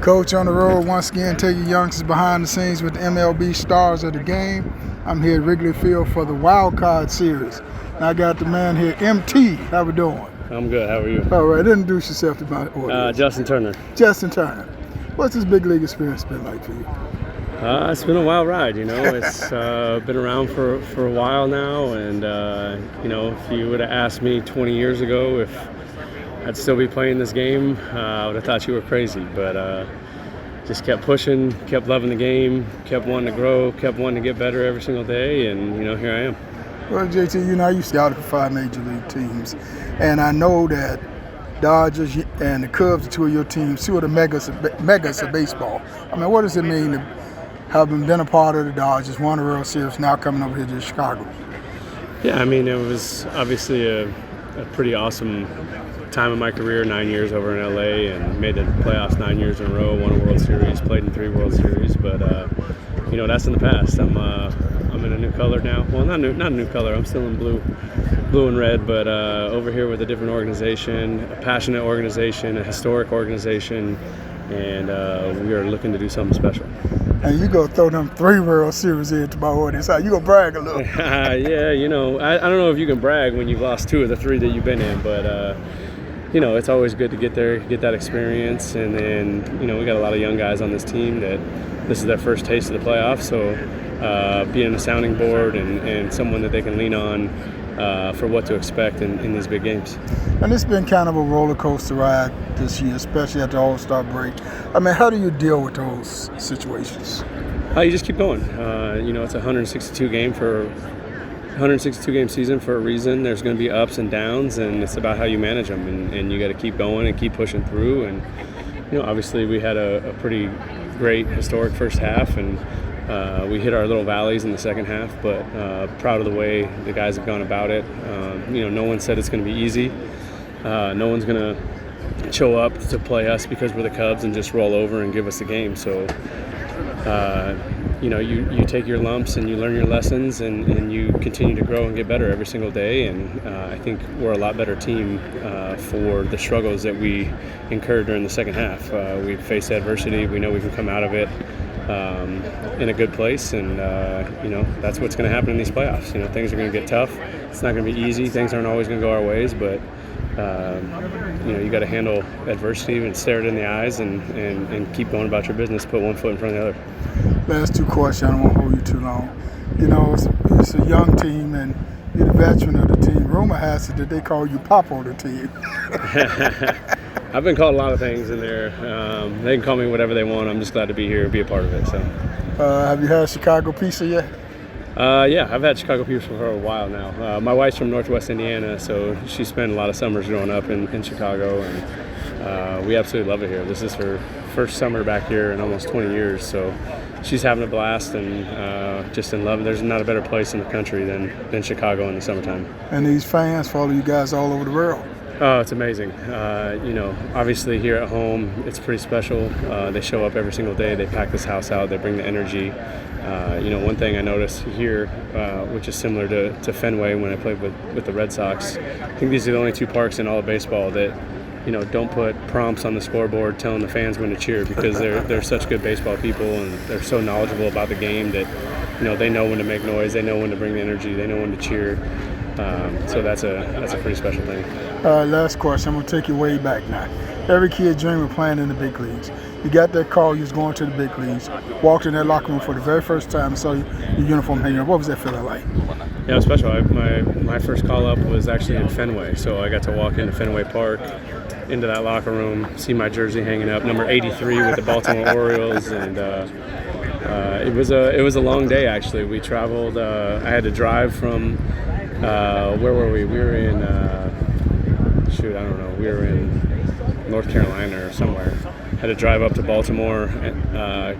Coach on the road once again, taking youngsters behind the scenes with the MLB stars of the game. I'm here at Wrigley Field for the Wild Card Series. And I got the man here, MT. How we doing? I'm good. How are you? All right, introduce yourself to my audience. Justin Turner. Justin Turner. What's this big league experience been like for you? It's been a wild ride, you know. It's been around for a while now, and you know, if you would have asked me 20 years ago if I'd still be playing this game, I would have thought you were crazy. But just kept pushing, kept loving the game, kept wanting to grow, kept wanting to get better every single day, and you know, here I am. Well, JT, you know, you scouted for 5 major league teams, and I know that Dodgers and the Cubs are 2 of your teams, 2 of the megas of baseball. I mean, what does it mean to have been a part of the Dodgers, won the World Series, now coming over here to Chicago? Yeah, I mean, it was obviously a pretty awesome time of my career, 9 years over in LA, and made the playoffs 9 years in a row, won a World Series, played in 3 World Series, but you know, that's in the past. I'm in a new color now. Well, not a new color. I'm still in blue and red, but over here with a different organization, a passionate organization, a historic organization, and we are looking to do something special. And you go throw them 3 World Series into my audience. How you gonna brag a little? Yeah, you know, I don't know if you can brag when you've lost 2 of the 3 that you've been in, but you know, it's always good to get there, get that experience, and then, you know, we got a lot of young guys on this team that this is their first taste of the playoffs, so being a sounding board and someone that they can lean on for what to expect in these big games. And it's been kind of a roller coaster ride this year, especially at the All-Star break. I mean, how do you deal with those situations? You just keep going. You know, it's a 162 game season for a reason. There's going to be ups and downs, and it's about how you manage them, and you got to keep going and keep pushing through. And you know, obviously we had a pretty great historic first half, and we hit our little valleys in the second half, but proud of the way the guys have gone about it. You know, no one said it's going to be easy. No one's going to show up to play us because we're the Cubs and just roll over and give us the game. So you know, you take your lumps and you learn your lessons, and you continue to grow and get better every single day. And I think we're a lot better team for the struggles that we incurred during the second half. We faced adversity. We know we can come out of it in a good place, and you know, that's what's going to happen in these playoffs. You know, things are going to get tough. It's not going to be easy. Things aren't always going to go our ways, but you know, you got to handle adversity and stare it in the eyes and keep going about your business. Put one foot in front of the other. Last 2 questions. I don't want to hold you too long. You know, it's a young team, and you're the veteran of the team. Rumor has it that they call you Pop on the team. I've been called a lot of things in there. They can call me whatever they want. I'm just glad to be here, be a part of it. So, have you had Chicago pizza yet? Yeah, I've had Chicago pizza for a while now. My wife's from Northwest Indiana, so she spent a lot of summers growing up in Chicago, and we absolutely love it here. This is her first summer back here in almost 20 years, so she's having a blast and just in love. There's not a better place in the country than Chicago in the summertime. And these fans follow you guys all over the world. Oh, it's amazing. You know, obviously here at home, it's pretty special. They show up every single day. They pack this house out. They bring the energy. You know, one thing I noticed here, which is similar to Fenway when I played with the Red Sox, I think these are the only 2 parks in all of baseball that, you know, don't put prompts on the scoreboard telling the fans when to cheer, because they're such good baseball people, and they're so knowledgeable about the game that, you know, they know when to make noise, they know when to bring the energy, they know when to cheer. So that's a pretty special thing. Last question. I'm going to take you way back now. Every kid dream of playing in the big leagues. You got that call, you was going to the big leagues, walked in that locker room for the very first time and saw your uniform hanging up. What was that feeling like? Yeah, it was special. My first call up was actually in Fenway, so I got to walk into Fenway Park, into that locker room, see my jersey hanging up, number 83 with the Baltimore Orioles, and it was a long day actually. We traveled. I had to drive from where were we? We were in I don't know. We were in North Carolina or somewhere. Had to drive up to Baltimore.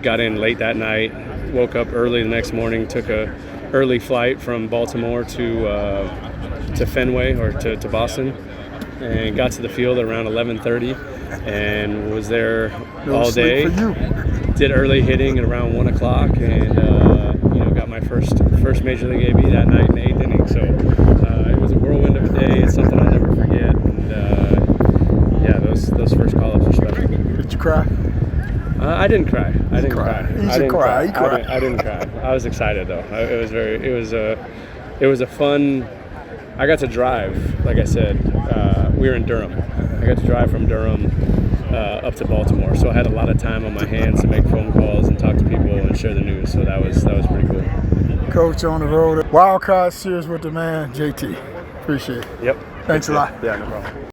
Got in late that night. Woke up early the next morning. Took a early flight from Baltimore to Fenway or to Boston, and got to the field at around 11:30, and was there all day. Did early hitting at around 1 o'clock, and you know, got my first major league AB that night in the 8th inning. So it was a whirlwind of a day. It's something I'll never forget. And yeah, those first call-ups are special. cry? I didn't cry. I didn't cry. He I should didn't cry. He cried. I didn't cry. I was excited though. It was a fun. I got to drive. Like I said, we were in Durham. I got to drive from Durham up to Baltimore, so I had a lot of time on my hands to make phone calls and talk to people and share the news. So that was pretty cool. Coach on the road. Wild Card Series with the man, JT. Appreciate it. Yep. Thanks a lot. Yeah, no problem.